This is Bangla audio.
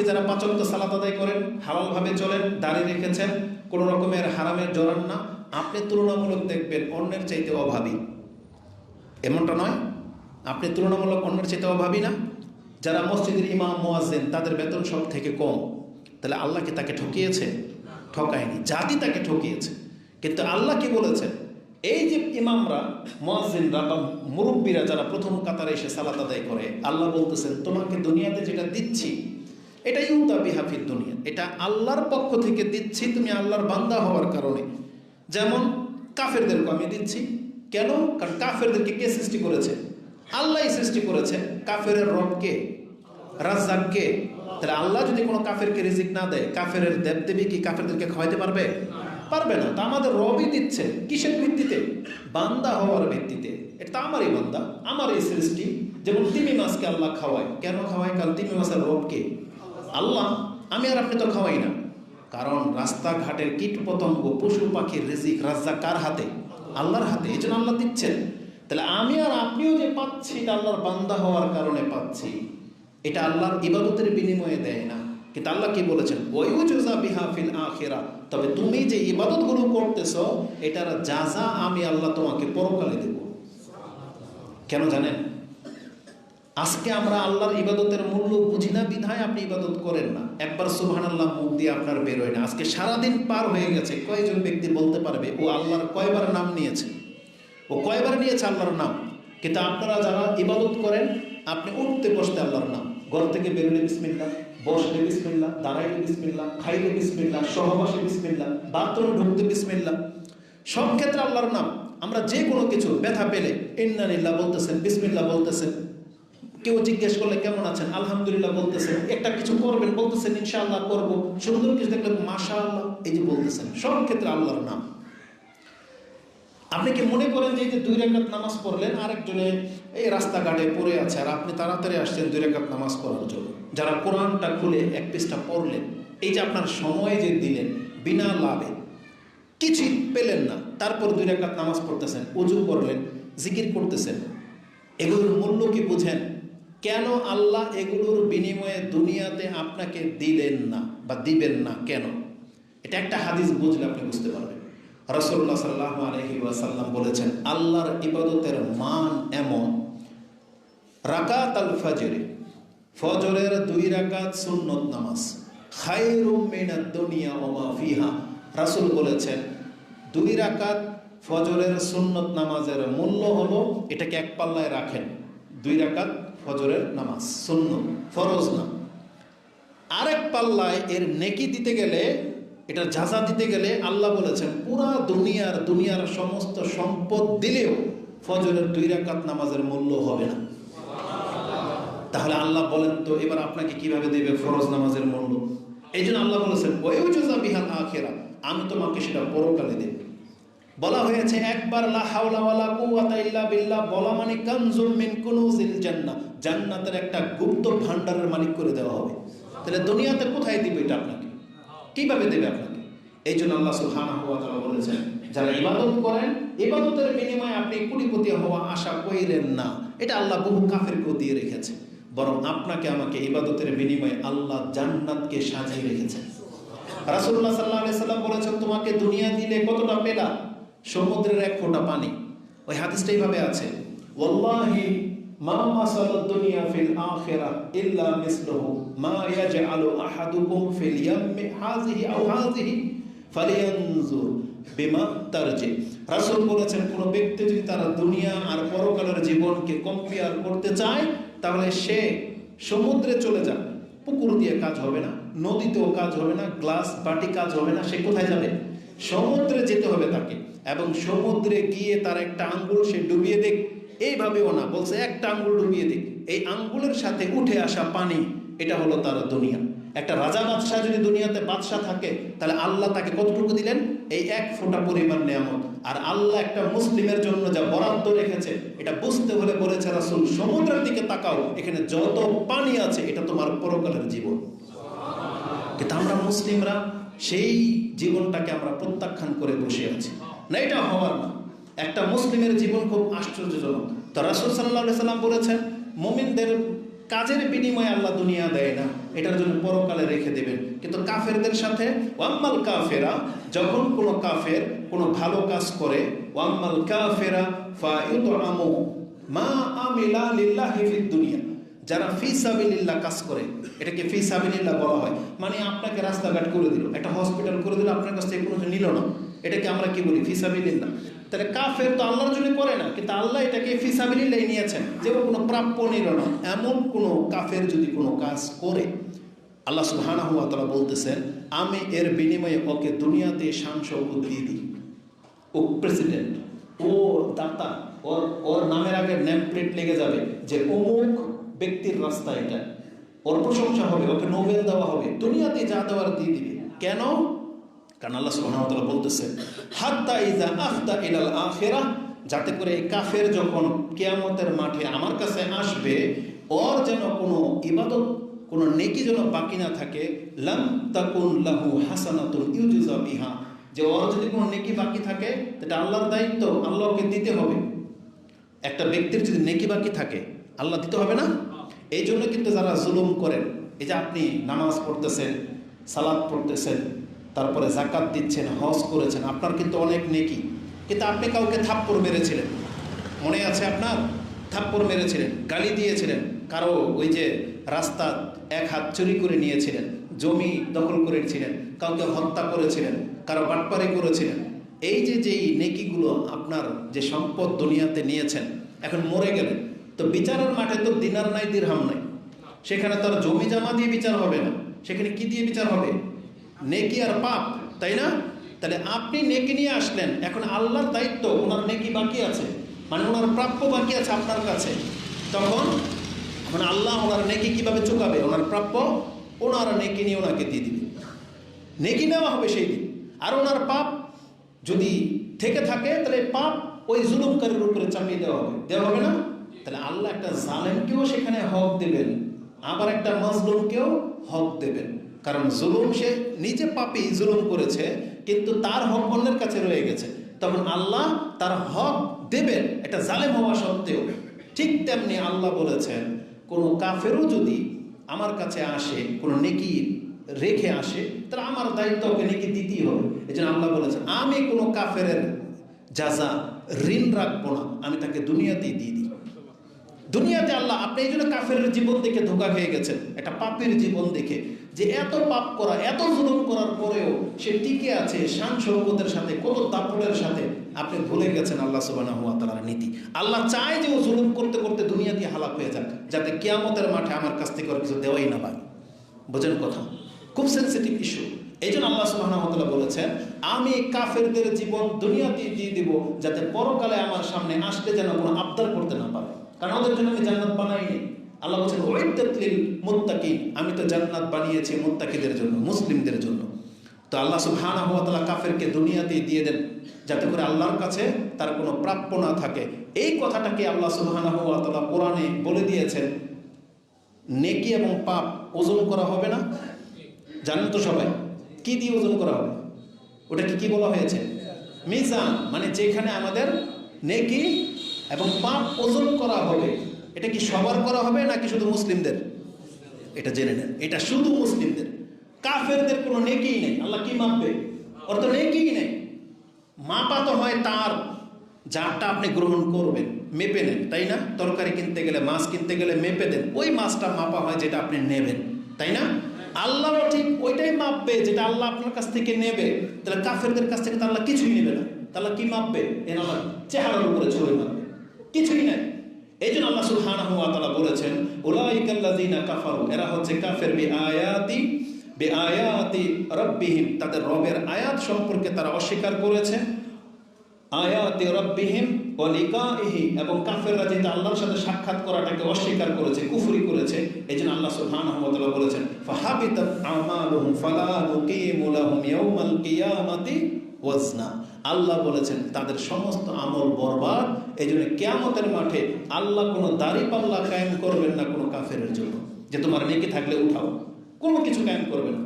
যারা 5 ওয়াক্ত সালাত আদায় করেন, হালালভাবে চলেন, দাড়ি রেখেছেন, কোনো রকমের হারামের জড়ান না, আপনি তুলনামূলক দেখবেন অন্যের চাইতে অভাবী। এমনটা নয়? আপনি তুলনামূলক অন্যের চাইতে অভাবী না? যারা মসজিদের ইমাম মুয়াজ্জিন তাদের বেতন সব থেকে কম, তাহলে আল্লাহ কি তাকে ঠকিয়েছে? ঠকায়নি, জাতি তাকে ঠকিয়েছে। কিন্তু আল্লাহ কি বলেছেন? এই যে ইমামরা, মুয়াজ্জিনরা বা মুরব্বীরা যারা প্রথম কাতারে এসে সালাত আদায় করে, আল্লাহ বলতেছেন তোমাকে দুনিয়াতে যেটা দিচ্ছি এটা ইউতা বিহাফির দুনিয়া, এটা আল্লাহর পক্ষ থেকে দিচ্ছি তুমি আল্লাহর বান্দা হওয়ার কারণে। যেমন কাফেরদেরকে আমি দিচ্ছি কেন? কারণ কাফেরদেরকে কে সৃষ্টি করেছে? আল্লাহই সৃষ্টি করেছে। কাফের রব কে? রাজ্জাক কে? তাহলে আল্লাহ যদি কোনো কাফেরকে রিজিক না দেয়, কাফের দেবদেবী কি কাফেরদেরকে খাওয়াইতে পারবে? পারবে না। তা আমাদের রবই দিচ্ছে কিসের ভিত্তিতে? বান্দা হওয়ার ভিত্তিতে। এটা আমারই বান্দা, আমারই সৃষ্টি। যেমন তিমি মাছকে আল্লাহ খাওয়ায়, কেন খাওয়ায়? কারণ তিমি মাছের রব কে? আল্লাহ। আমি আর আপনি তো খাওয়াই না, কারণ রাস্তাঘাটের কীট পতঙ্গ পশু পাখির রিজিক রাজ্জাক কার হাতে? আল্লাহর হাতে। এই জন্য আল্লাহ দিচ্ছেন। তাহলে আমি আর আপনিও যে পাচ্ছি এটা আল্লাহর বান্দা হওয়ার কারণে পাচ্ছি, এটা আল্লাহর ইবাদতের বিনিময়ে দেয় না। কিন্তু আল্লাহ কি বলেছেন? ওয়ায়ুজা বিহা ফিল আখিরা, তবে তুমি যে ইবাদতগুলো করতেছ এটার জাযা আমি আল্লাহ তোমাকে পরকালে দেব। কেন জানেন? আজকে আমরা আল্লাহর ইবাদতের মূল্য বুঝি না বিধায় আপনি ইবাদত করেন না। একবার সুবহানাল্লাহ মুখ দিয়ে আপনার বেরোয় না। আজকে সারাদিন পার হয়ে গেছে, কয়জন ব্যক্তি বলতে পারবে ও আল্লাহর কয়বার নাম নিয়েছে? ও কয়বার নিয়েছে আল্লাহর নাম? কিন্তু আপনারা যারা ইবাদত করেন, আপনি উঠতে বসতে আল্লাহর নাম, ঘর থেকে বেরোলে বিসমিল্লাহ, বসলে বিসমিল্লাহ, দাঁড়াইলে বিসমিল্লাহ, খাইলে বিসমিল্লাহ, সহবাসে বিসমিল্লাহ, বাথরুমে ঢুকতে বিসমিল্লাহ, সব ক্ষেত্রে আল্লাহর নাম। আমরা যে কোনো কিছু ব্যথা পেলে ইন্না লিল্লাহ বলতেছেন, বিসমিল্লাহ বলতেছেন। কেউ জিজ্ঞেস করলে কেমন আছেন, আলহামদুলিল্লাহ বলতেছেন। একটা কিছু করবেন বলতেছেন ইনশাআল্লাহ করব। সুন্দর কিছু দেখলে মাশাআল্লাহ এই যে বলতেছেন। সব ক্ষেত্রে আল্লাহর নাম। আপনি কি মনে করেন যে এই যে 2 রাকাত নামাজ পড়লেন, আরেকজনে এই রাস্তাঘাটে পড়ে আছে আর আপনি তাড়াতাড়ি আসছেন 2 রাকাত নামাজ পড়ার জন্য, যারা কোরআনটা খুলে 1 পৃষ্ঠা পড়লেন, এই যে আপনার সময় যে দিলেন বিনা লাভে, কিছুই পেলেন না, তারপর 2 রাকাত নামাজ পড়তেছেন, ওযু করলেন, জিকির করতেছেন, এগুলোর মূল্য কি বুঝেন? কেন আল্লাহ এগুলোর বিনিময়ে দুনিয়াতে আপনাকে দিলেন না বা দিবেন না কেন? এটা একটা হাদিস বুঝলে আপনি বুঝতে পারবেন। রাসূলুল্লাহ সাল্লাল্লাহু আলাইহি ওয়াসাল্লাম বলেছেন, আল্লাহর ইবাদতের মান এমন, রাকাত আল ফজরে, ফজরের 2 রাকাত সুন্নত নামাজ, খায়রুম মিনাদ দুনিয়া ওয়া মা ফিহা। রাসূল বলেছেন 2 রাকাত ফজরের সুন্নত নামাজের মূল্য হলো, এটাকে এক পাল্লায় রাখেন, 2 রাকাত ফজরের নামাজ সুন্নত, ফরজ না। আরেক পাল্লায় এর নেকি দিতে গেলে, এটা জাযা দিতে গেলে আল্লাহ বলেছেন পুরা দুনিয়ার সমস্ত সম্পদ দিলেও ফজরের 2 রাকাত নামাজের মূল্য হবে না। তাহলে আল্লাহ বলেন তো এবার আপনাকে কিভাবে দেবে ফরজ নামাজের মূল্য? এই জন্য আল্লাহ বলেছেন ওয়ায়ুজা বিহাল আখিরা, আমি তোমাকে সেটা পরকালে দেব। বলা হয়েছে একবার লা হাওলা ওয়ালা কুওয়াতা ইল্লা বিল্লাহ বলা মানে কানজুম মিন কুনুজিল জান্নাহ, জান্নাতের একটা গুপ্ত ভান্ডারের মালিক করে দেওয়া হবে। তাহলে দুনিয়াতে কোথায় দিবে এটা আপনাকে? কিভাবে দেবে আপনাকে? এই জন্য আল্লাহ সুবহানাহু ওয়া তাআলা বলেছেন যারা ইবাদত করেন, ইবাদতের বিনিময়ে আপনি কোটিপতি হওয়া আশা কইরেন না। এটা আল্লাহ বহু কাফেরকেও দিয়ে রেখেছে। বরং আপনাকে আমাকে ইবাদতের বিনিময়ে আল্লাহ জান্নাতকে সাজিয়ে রেখেছেন। রাসূলুল্লাহ সাল্লাল্লাহু আলাইহি সাল্লাম বলেছেন তোমাকে দুনিয়া দিলে কতটা পেলা? সমুদ্রের 1 ফোঁটা পানি। ওই হাদিসটা এইভাবে আছে, ওয়াল্লাহি মা মাসালুদ দুনিয়া ফিল আখিরাহ ইল্লা মিসলুহু মা ইয়াজআলু আহাদুকুম ফিল ইয়াম্মি হাযিহি আও হাযিহি ফালিয়ানজুর বিমা তারজি। রাসূল বলেছেন কোন ব্যক্তি যদি তার দুনিয়া আর পরকালের জীবনকে কম্পেয়ার করতে চায়, তাহলে সে সমুদ্রে চলে যাক, পুকুর দিয়ে কাজ হবে না, নদীতেও কাজ হবে না, গ্লাস বাটি কাজ হবে না, সে কোথায় যাবে? সমুদ্রে যেতে হবে তাকে। এবং সমুদ্রে গিয়ে তার একটা আঙ্গুল সে ডুবিয়ে দেখ, এইভাবেও না, বলছে একটা আঙ্গুল ডুবিয়ে দেখ, এই আঙ্গুলের সাথে উঠে আসা পানি, এটা হলো তার দুনিয়া। একটা রাজা বাদশাহ যদি দুনিয়াতে বাদশাহ থাকে, তাহলে আল্লাহ তাকে কতটুকু দিলেন? এই 1 ফোঁটা পরিমাণ নিয়ামত। আর আল্লাহ একটা মুসলিমের জন্য যা বরাদ্দ রেখেছে, এটা বুঝতে হলে বলেছে রাসূল সমুদ্রের দিকে তাকাও, এখানে যত পানি আছে এটা তোমার পরকালের জীবন। কিন্তু আমরা মুসলিমরা সেই জীবনটাকে আমরা প্রত্যাখ্যান করে বসে আছি। না, এটা হওয়ার না। একটা মুসলিমের জীবন খুব আশ্চর্যজনক। তো রাসূল সাল্লাল্লাহু আলাইহি সাল্লাম বলেছেন মুমিনদের কাজের বিনিময়ে আল্লাহ দুনিয়া দেয় না, এটার জন্য পরকালে রেখে দেবেন। কিন্তু কাফেরদের সাথে ওয়াম্মাল কাফেরা, যখন কোনো কাফের কোনো ভালো কাজ করে, ওয়াম্মাল কাফেরা ফায়ুতআমু মা আমিলা লিল্লাহি ফিদ দুনিয়া, যারা ফি সাবিলিল্লাহ কাজ করে, এটাকে ফি সাবিলিল্লাহ বলা হয়। মানে আপনাকে রাস্তাঘাট করে দিল, একটা হসপিটাল করে দিল, আপনার কাছ থেকে কোনো কিছু নিল না, এটাকে আমরা কি বলি? ফি সাবিলিল্লাহ। তাহলে কাফের তো আল্লাহর জন্য করে না, কিন্তু আল্লাহ এটাকে ফি সাবিলিল্লাহ নিয়েছেন, যে কোনো প্রাপ্য নিল না। এমন কোনো কাফের যদি কোনো কাজ করে, আল্লাহ সুবহানাহু ওয়া তাআলা বলতেছেন, আমি এর বিনিময়ে ওকে দুনিয়াতে শান শৌকত দিয়ে দিই। ও প্রেসিডেন্ট, ও দাতা, ওর নামের আগে নেম প্লেট লেগে যাবে যে অমুক ব্যক্তির রাস্তা এটা, ওর প্রশংসা হবে, ওকে নোবেল দেওয়া হবে, দুনিয়াতে যা দেওয়ার দিয়ে দিবে। কেন? কারণ আল্লাহ সুবহানাহু ওয়া তাআলা বলতেছেন, হাত্তা ইযা আফদা ইলাল আখিরাহ, যাতে করে এই কাফের যখন কিয়ামতের মাঠে আমার কাছে আসবে, ওর যেন কোনো ইবাদত, কোনো নেকি যেন বাকি না থাকে। লাম তাকুন লাহু হাসানাতুন ইউজজা বিহা, যে ওর যদি কোনো নেকি বাকি থাকে, এটা আল্লাহর দায়িত্ব, আল্লাহকে দিতে হবে। একটা ব্যক্তির যদি নেকি বাকি থাকে, আল্লাহ দিতে হবে না? এই জন্য কিন্তু যারা জুলুম করেন, এই যে আপনি নামাজ পড়তেছেন, সালাত পড়তেছেন, তারপরে জাকাত দিচ্ছেন, হজ করেছেন, আপনার কিন্তু অনেক নেকি, কিন্তু আপনি কাউকে থাপ্পড় মেরেছিলেন, মনে আছে আপনার? থাপ্পড় মেরেছিলেন, গালি দিয়েছিলেন, কারো ওই যে রাস্তা এক হাত চুরি করে নিয়েছিলেন, জমি দখল করেছিলেন, কাউকে হত্যা করেছিলেন, কারো বাটপারি করেছিলেন। এই যে যেই নেকিগুলো আপনার যে সম্পদ দুনিয়াতে নিয়েছেন, এখন মরে গেলেন, তো বিচারের মাঠে তো দিনার নাই দিরহাম নাই, সেখানে তার জমি জমা দিয়ে বিচার হবে না, সেখানে কি দিয়ে বিচার হবে? নেকি আর পাপ, তাই না? তাহলে আপনি নেকি নিয়ে আসলেন, এখন আল্লাহর দায়িত্ব, ওনার নেকি বাকি আছে, মানে ওনার প্রাপ্য বাকি আছে আপনার কাছে, তখন আল্লাহ ওনার নেকি কিভাবে চুকাবে? ওনার প্রাপ্য, ওনার নেকি নিয়ে ওনাকে দিয়ে দিবে, নেকি নেওয়া হবে সেই দিন। আর ওনার পাপ যদি থেকে থাকে, তাহলে পাপ ওই জুলুমকারীর উপরে চাপিয়ে দেওয়া হবে না? তাহলে আল্লাহ একটা জালেমকেও সেখানে হক দেবেন, আবার একটা মাজলুমকেও হক দেবেন। কারণ জুলুম, সে নিজে পাপী, জুলুম করেছে, কিন্তু তার হক অন্যের কাছে রয়ে গেছে, তখন আল্লাহ তার হক দেবেন, এটা জালেম হওয়া সত্ত্বেও। ঠিক তেমনি আল্লাহ বলেছেন, কোনো কাফেরও যদি আমার কাছে আসে, কোনো নেকি রেখে আসে, তাহলে আমার দায়িত্ব ওকে নেকি দিতেই হবে। এই জন্য আল্লাহ বলেছেন, আমি কোনো কাফের জাযা, ঋণ রাখবো না, আমি তাকে দুনিয়াতেই দিয়ে দিই। দুনিয়াতে আল্লাহ, আপনি এই জন্য কাফের জীবন দেখে ধোঁকা খেয়ে গেছেন, একটা পাপের জীবন দেখে, যে এত পাপ করা, এত জুলুম করার পরেও সে টিকে আছে শান শৌকতের সাথে, কত দাপটের সাথে। আপনি ভুলে গেছেন আল্লাহ সুবহানাহু ওয়া তাআলার নীতি। আল্লাহ চায় যে ও জুলুম করতে করতে দুনিয়াতে হালাক হয়ে যাক, যাতে কিয়ামতের মাঠে আমার কাছ থেকে আর কিছু দেওয়াই না পায়। বোঝেন কথা? খুব সেন্সিটিভ ইস্যু। এই জন্য আল্লাহ সুবহানাহু ওয়া তাআলা বলেছেন, আমি কাফেরদের জীবন দুনিয়াতে দিয়ে দিব, যাতে পরকালে আমার সামনে আসলে যেন কোনো আবদার করতে না পারে, কারণ ওদের জন্য আমি জান্নাত বানাইনি। আল্লাহ বলছেন, উইদ্দাত লিল মুত্তাকিন, আমি তো জান্নাত বানিয়েছি মুত্তাকিদের জন্য, মুসলিমদের জন্য। তো আল্লাহ সুবহানাহু ওয়া তাআলা কাফেরকে দুনিয়াতেই দিয়ে দেন, যাতে করে আল্লাহর কাছে তার কোনো প্রাপ্য না থাকে। এই কথাটাকে আল্লাহ সুবহানাহু ওয়া তাআলা কোরআনে বলে দিয়েছেন। নেকি এবং পাপ ওজন করা হবে না, জানেন তো সবাই? কি দিয়ে ওজন করা হবে? ওটাকে কি বলা হয়েছে? মিজান। মানে যেখানে আমাদের নেকি এবং পাপ ওজন করা হবে। এটা কি সবার করা হবে নাকি শুধু মুসলিমদের? এটা জেনে নেন, এটা শুধু মুসলিমদের। কাফেরদের কোনো নেকিই নেই, আল্লাহ কি মাপবে? ওর তো নেকিই নেই। মাপা তো হয় তার যারটা আপনি গ্রহণ করবেন, মেপে নেন, তাই না? তরকারি কিনতে গেলে, মাছ কিনতে গেলে মেপে দেন, ওই মাছটা মাপা হয় যেটা আপনি নেবেন, তাই না? আল্লাহও ঠিক ওইটাই মাপবে যেটা আল্লাহ আপনার কাছ থেকে নেবে। তাহলে কাফেরদের কাছ থেকে তো আল্লাহ কিছুই নেবে না, তাহলে কি মাপবে? এর আল্লাহ চেহারার উপরে ছবি মাপবে, কিছুই নাই। এই জন্য আল্লাহ সুবহানাহু ওয়া তাআলা বলেছেন, উলাইকাল্লাযীনা কাফারু, এরা হচ্ছে কাফের, বিআয়াতি রাব্বিহিম, তাদের রবের আয়াত সম্পর্কে তারা অস্বীকার করেছে। আয়াতি রাব্বিহিম ওয়া লিকাইহি, এবং কাফেররা যেটা আল্লাহর সাথে সাক্ষাৎ করাটাকে অস্বীকার করেছে, কুফরি করেছে। এই জন্য আল্লাহ সুবহানাহু ওয়া তাআলা বলেছেন, ফাহাবিতাত আমালুহুম ফালা নুকিমু লাহুম ইয়াউমাল কিয়ামাতি ওয়াজনা। আল্লাহ বলেছেন তাদের সমস্ত আমল বরবাদ। এই জন্য কিয়ামতের মাঠে আল্লাহ কোনো দাড়িপাল্লা কায়েম করবেন না কোনো কাফেরের জন্য, যে তোমার নেকি থাকলে উঠাও, কোনো কিছু কায়েম করবে না।